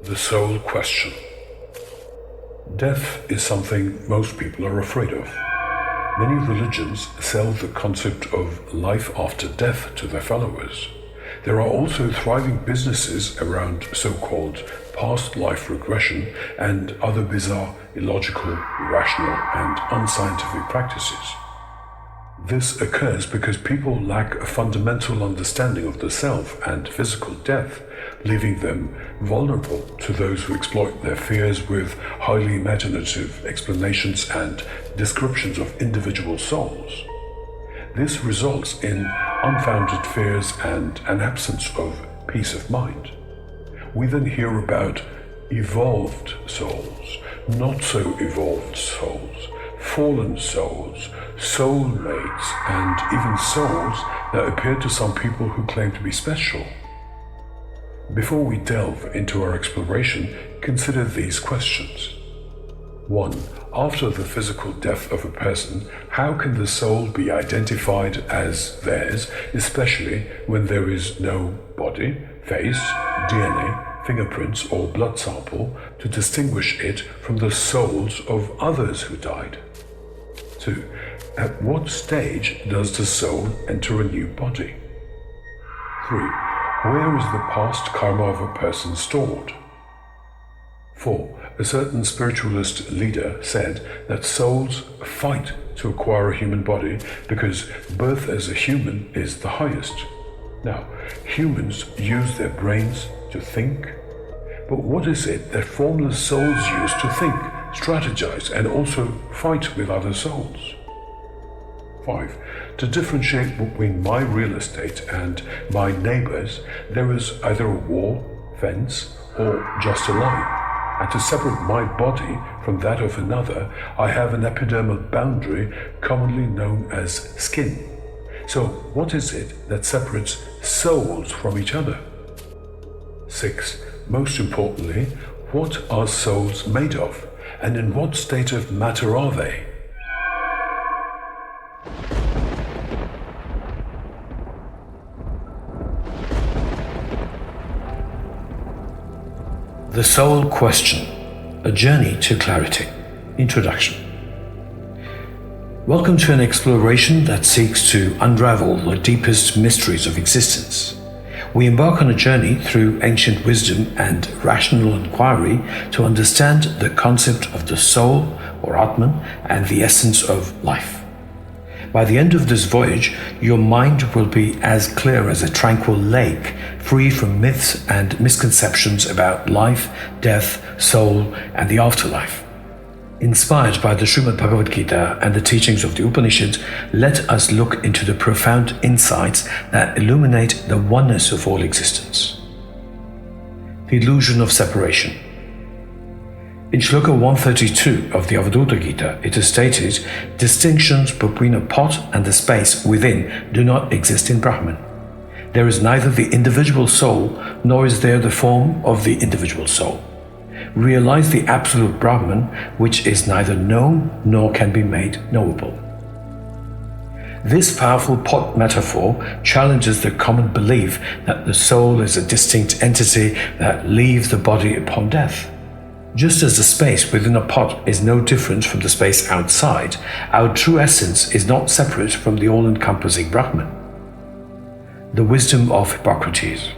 The soul question. Death is something most people are afraid of. Many religions sell the concept of life after death to their followers. There are also thriving businesses around so-called past life regression and other bizarre, illogical, irrational, and unscientific practices. This occurs because people lack a fundamental understanding of the self and physical death, leaving them vulnerable to those who exploit their fears with highly imaginative explanations and descriptions of individual souls. This results in unfounded fears and an absence of peace of mind. We then hear about evolved souls, not so evolved souls, fallen souls, soulmates, and even souls that appear to some people who claim to be special. Before we delve into our exploration, consider these questions. 1. After the physical death of a person, how can the soul be identified as theirs, especially when there is no body, face, DNA, fingerprints, or blood sample to distinguish it from the souls of others who died? 2. At what stage does the soul enter a new body? 3. Where is the past karma of a person stored? 4. A certain spiritualist leader said that souls fight to acquire a human body because birth as a human is the highest. Now, humans use their brains to think, but what is it that formless souls use to think, strategize, and also fight with other souls? 5. To differentiate between my real estate and my neighbors, there is either a wall, fence, or just a line. And to separate my body from that of another, I have an epidermal boundary commonly known as skin. So what is it that separates souls from each other? 6. Most importantly, what are souls made of, and in what state of matter are they? The Soul Question, a Journey to Clarity. Introduction. Welcome to an exploration that seeks to unravel the deepest mysteries of existence. We embark on a journey through ancient wisdom and rational inquiry to understand the concept of the soul, or Atman, and the essence of life. By the end of this voyage, your mind will be as clear as a tranquil lake, free from myths and misconceptions about life, death, soul, and the afterlife. Inspired by the Srimad Bhagavad Gita and the teachings of the Upanishads, let us look into the profound insights that illuminate the oneness of all existence. The illusion of separation. In Shloka 132 of the Bhagavad Gita, it is stated, distinctions between a pot and the space within do not exist in Brahman. There is neither the individual soul, nor is there the form of the individual soul. Realize the absolute Brahman, which is neither known nor can be made knowable. This powerful pot metaphor challenges the common belief that the soul is a distinct entity that leaves the body upon death. Just as the space within a pot is no different from the space outside, our true essence is not separate from the all-encompassing Brahman. The Wisdom of Hypocrates.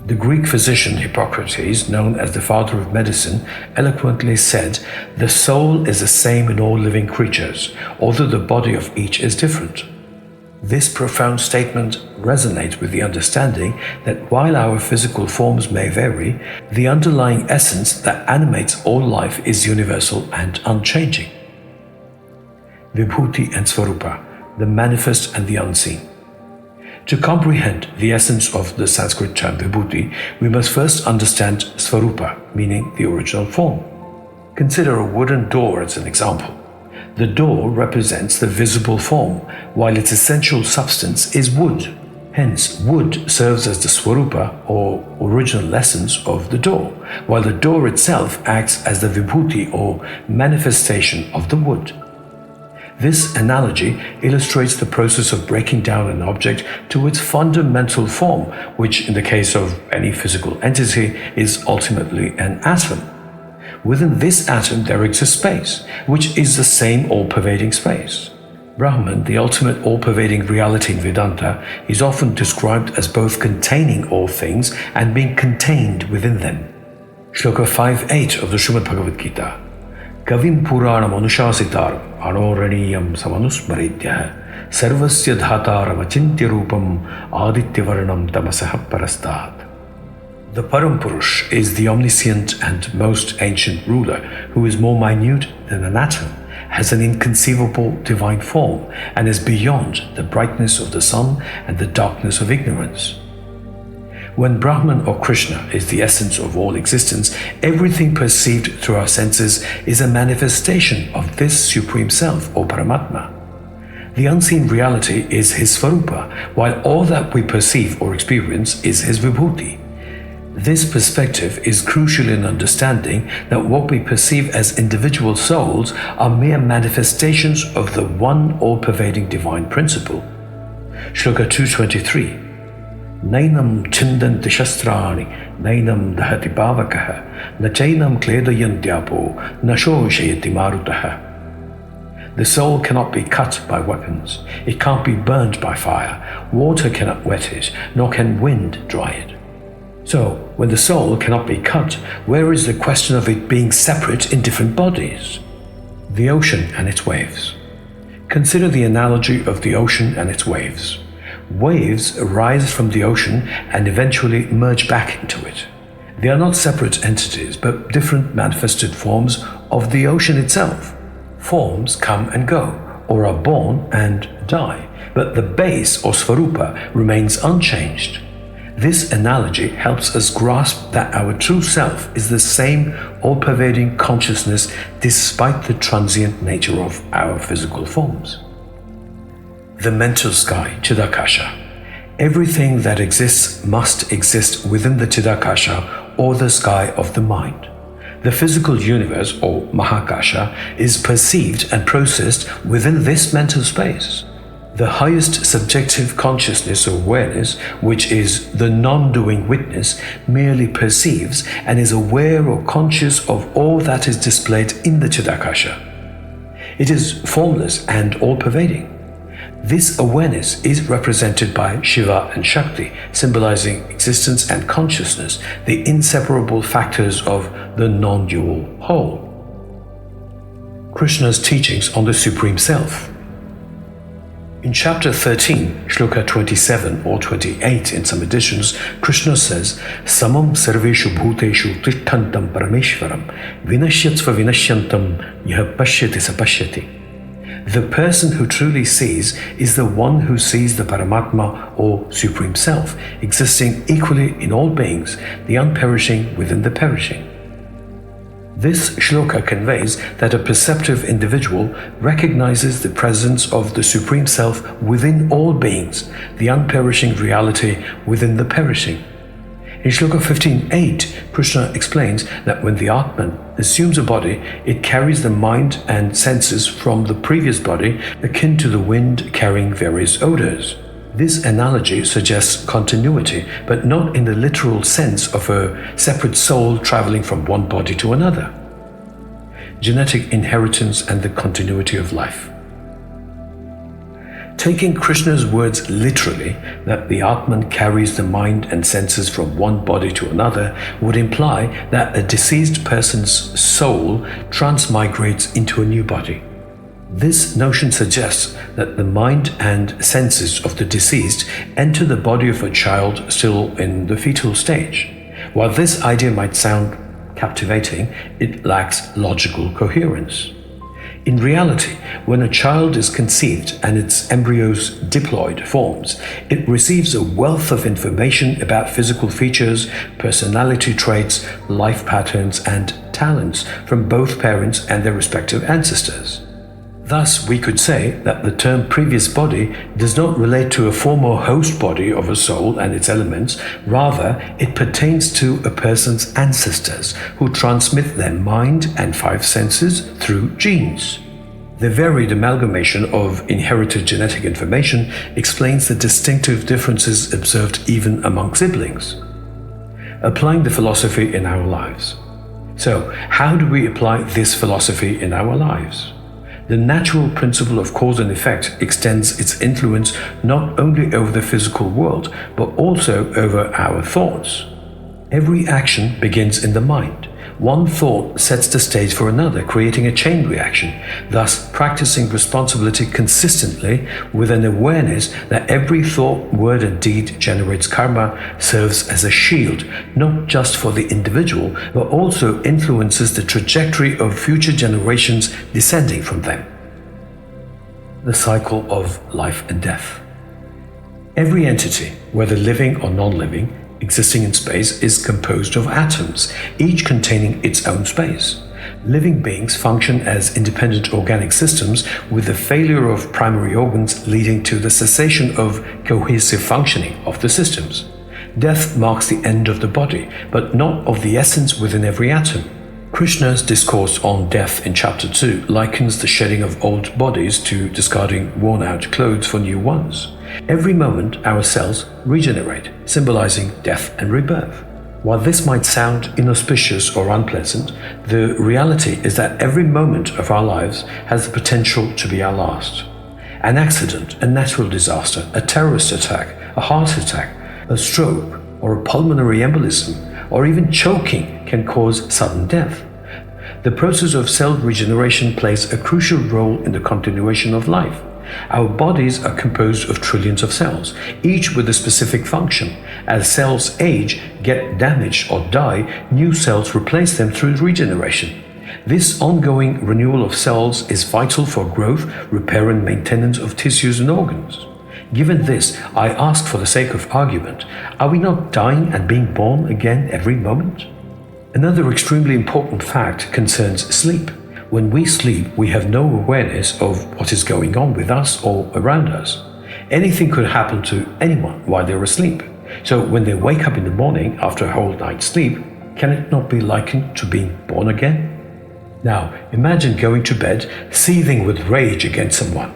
The Greek physician Hippocrates, known as the father of medicine, eloquently said, "The soul is the same in all living creatures, although the body of each is different." This profound statement resonates with the understanding that while our physical forms may vary, the underlying essence that animates all life is universal and unchanging. Vibuti and Swarupa, the manifest and the unseen. To comprehend the essence of the Sanskrit term Vibuti, we must first understand Swarupa, meaning the original form. Consider a wooden door as an example. The door represents the visible form, while its essential substance is wood. Hence, wood serves as the Swarupa, or original essence, of the door, while the door itself acts as the Vibhuti, or manifestation of the wood. This analogy illustrates the process of breaking down an object to its fundamental form, which in the case of any physical entity is ultimately an atom. Within this atom there exists space, which is the same all-pervading space. Brahman, the ultimate all-pervading reality in Vedanta, is often described as both containing all things and being contained within them. Shloka 5.8 of the Srimad Bhagavad Gita. Kavim Puranam Anushasitar Anoraniyam Samanusmaridya Sarvasya Dhataram Achintya Rupam Adityavarnam Tamasaha Parastat. The Parampurush is the omniscient and most ancient ruler who is more minute than an atom, has an inconceivable divine form, and is beyond the brightness of the sun and the darkness of ignorance. When Brahman or Krishna is the essence of all existence, everything perceived through our senses is a manifestation of this Supreme Self or Paramatma. The unseen reality is his Swarupa, while all that we perceive or experience is his Vibuti. This perspective is crucial in understanding that what we perceive as individual souls are mere manifestations of the one all-pervading divine principle. Shloka 223. Nainam chindanti shastrani, nainam dahati bhavakaha, na chainam kledayantyapo, na shoshayati marutaha. The soul cannot be cut by weapons, it can't be burned by fire, water cannot wet it, nor can wind dry it. So, when the soul cannot be cut, where is the question of it being separate in different bodies? The ocean and its waves. Consider the analogy of the ocean and its waves. Waves arise from the ocean and eventually merge back into it. They are not separate entities, but different manifested forms of the ocean itself. Forms come and go, or are born and die, but the base or Swarupa remains unchanged. This analogy helps us grasp that our true self is the same all-pervading consciousness despite the transient nature of our physical forms. The mental sky, Chidakasha. Everything that exists must exist within the Chidakasha or the sky of the mind. The physical universe, or Mahakasha, is perceived and processed within this mental space. The highest subjective consciousness or awareness, which is the non-doing witness, merely perceives and is aware or conscious of all that is displayed in the Chidakasha. It is formless and all-pervading. This awareness is represented by Shiva and Shakti, symbolizing existence and consciousness, the inseparable factors of the non-dual whole. Krishna's teachings on the Supreme Self. In chapter 13, shloka 27 or 28 in some editions, Krishna says, Samam sarveshu bhuteshu tittantam parameshwaram vinashyatsva vinashyantam yah pashyati sapashyati. The person who truly sees is the one who sees the Paramatma or Supreme Self, existing equally in all beings, the unperishing within the perishing. This shloka conveys that a perceptive individual recognizes the presence of the Supreme Self within all beings, the unperishing reality within the perishing. In shloka 15.8, Krishna explains that when the Atman assumes a body, it carries the mind and senses from the previous body, akin to the wind carrying various odors. This analogy suggests continuity, but not in the literal sense of a separate soul traveling from one body to another. Genetic inheritance and the continuity of life. Taking Krishna's words literally, that the Atman carries the mind and senses from one body to another, would imply that a deceased person's soul transmigrates into a new body. This notion suggests that the mind and senses of the deceased enter the body of a child still in the fetal stage. While this idea might sound captivating, it lacks logical coherence. In reality, when a child is conceived and its embryo's diploid forms, it receives a wealth of information about physical features, personality traits, life patterns, and talents from both parents and their respective ancestors. Thus, we could say that the term previous body does not relate to a former host body of a soul and its elements, rather it pertains to a person's ancestors who transmit their mind and five senses through genes. The varied amalgamation of inherited genetic information explains the distinctive differences observed even among siblings. Applying the philosophy in our lives. So, how do we apply this philosophy in our lives? The natural principle of cause and effect extends its influence not only over the physical world, but also over our thoughts. Every action begins in the mind. One thought sets the stage for another, creating a chain reaction, thus practicing responsibility consistently with an awareness that every thought, word and deed generates karma serves as a shield, not just for the individual, but also influences the trajectory of future generations descending from them. The cycle of life and death. Every entity, whether living or non-living, existing in space is composed of atoms, each containing its own space. Living beings function as independent organic systems, with the failure of primary organs leading to the cessation of cohesive functioning of the systems. Death marks the end of the body, but not of the essence within every atom. Krishna's discourse on death in chapter 2 likens the shedding of old bodies to discarding worn-out clothes for new ones. Every moment our cells regenerate, symbolizing death and rebirth. While this might sound inauspicious or unpleasant, the reality is that every moment of our lives has the potential to be our last. An accident, a natural disaster, a terrorist attack, a heart attack, a stroke, or a pulmonary embolism, or even choking can cause sudden death. The process of cell regeneration plays a crucial role in the continuation of life. Our bodies are composed of trillions of cells, each with a specific function. As cells age, get damaged or die, new cells replace them through regeneration. This ongoing renewal of cells is vital for growth, repair and maintenance of tissues and organs. Given this, I ask for the sake of argument, are we not dying and being born again every moment? Another extremely important fact concerns sleep. When we sleep, we have no awareness of what is going on with us or around us. Anything could happen to anyone while they're asleep. So when they wake up in the morning after a whole night's sleep, can it not be likened to being born again? Now, imagine going to bed seething with rage against someone.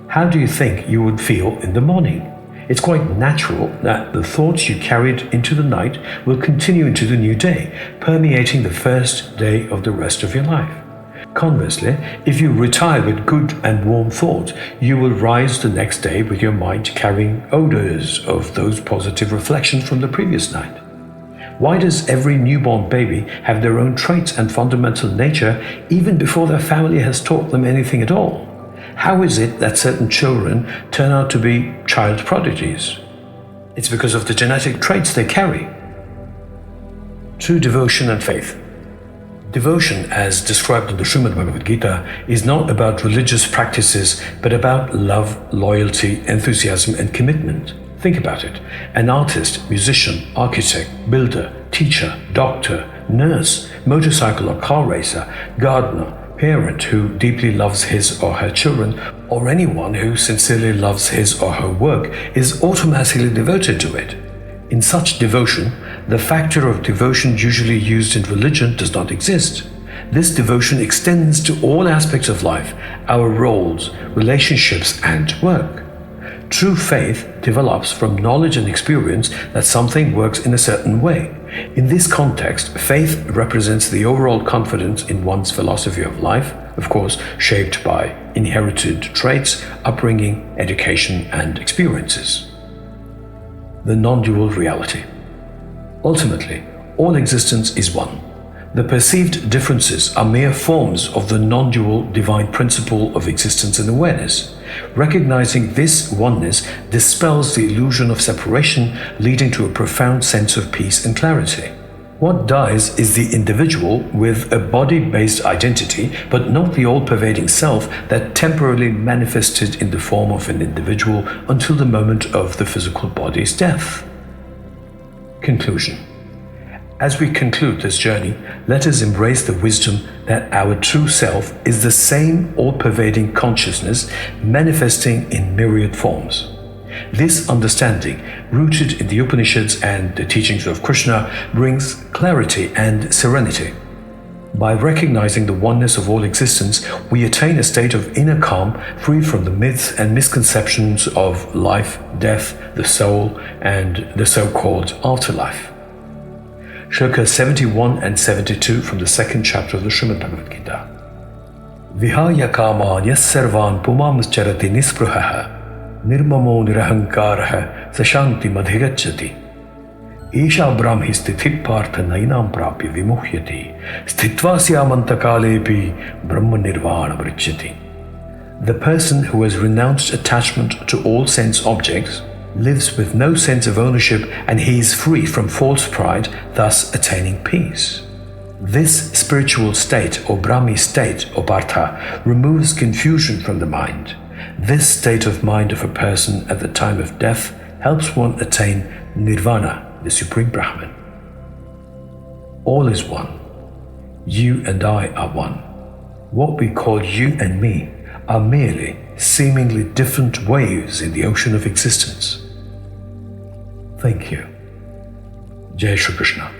How do you think you would feel in the morning? It's quite natural that the thoughts you carried into the night will continue into the new day, permeating the first day of the rest of your life. Conversely, if you retire with good and warm thought, you will rise the next day with your mind carrying odors of those positive reflections from the previous night. Why does every newborn baby have their own traits and fundamental nature even before their family has taught them anything at all? How is it that certain children turn out to be child prodigies? It's because of the genetic traits they carry. True devotion and faith. Devotion, as described in the Srimad Bhagavad Gita, is not about religious practices, but about love, loyalty, enthusiasm, and commitment. Think about it. An artist, musician, architect, builder, teacher, doctor, nurse, motorcycle or car racer, gardener, parent who deeply loves his or her children, or anyone who sincerely loves his or her work is automatically devoted to it. In such devotion, the factor of devotion usually used in religion does not exist. This devotion extends to all aspects of life, our roles, relationships, and work. True faith develops from knowledge and experience that something works in a certain way. In this context, faith represents the overall confidence in one's philosophy of life, of course, shaped by inherited traits, upbringing, education, and experiences. The non-dual reality. Ultimately, all existence is one. The perceived differences are mere forms of the non-dual divine principle of existence and awareness. Recognizing this oneness dispels the illusion of separation, leading to a profound sense of peace and clarity. What dies is the individual with a body-based identity, but not the all-pervading self that temporarily manifested in the form of an individual until the moment of the physical body's death. Conclusion. As we conclude this journey, let us embrace the wisdom that our true self is the same all-pervading consciousness manifesting in myriad forms. This understanding, rooted in the Upanishads and the teachings of Krishna, brings clarity and serenity. By recognizing the oneness of all existence, we attain a state of inner calm, free from the myths and misconceptions of life, death, the soul, and the so-called afterlife. Shloka 71 and 72 from the second chapter of the Srimad Bhagavad Gita. Vihaya kama yassarvan pumamscharati nisprahaha nirmamo nirahankaraha sashanti madhigacchati. Isha brahmi sthiti partha nainam prapya vimuhyati sthitvasyamantakaalepi brahma nirvana vrichyati. The person who has renounced attachment to all sense objects lives with no sense of ownership, and he is free from false pride, thus attaining peace. This spiritual state or Brahmi state or Partha removes confusion from the mind. This state of mind of a person at the time of death helps one attain Nirvana, the Supreme Brahman. All is one. You and I are one. What we call you and me are merely seemingly different waves in the ocean of existence. Thank you. Jai Shri Krishna.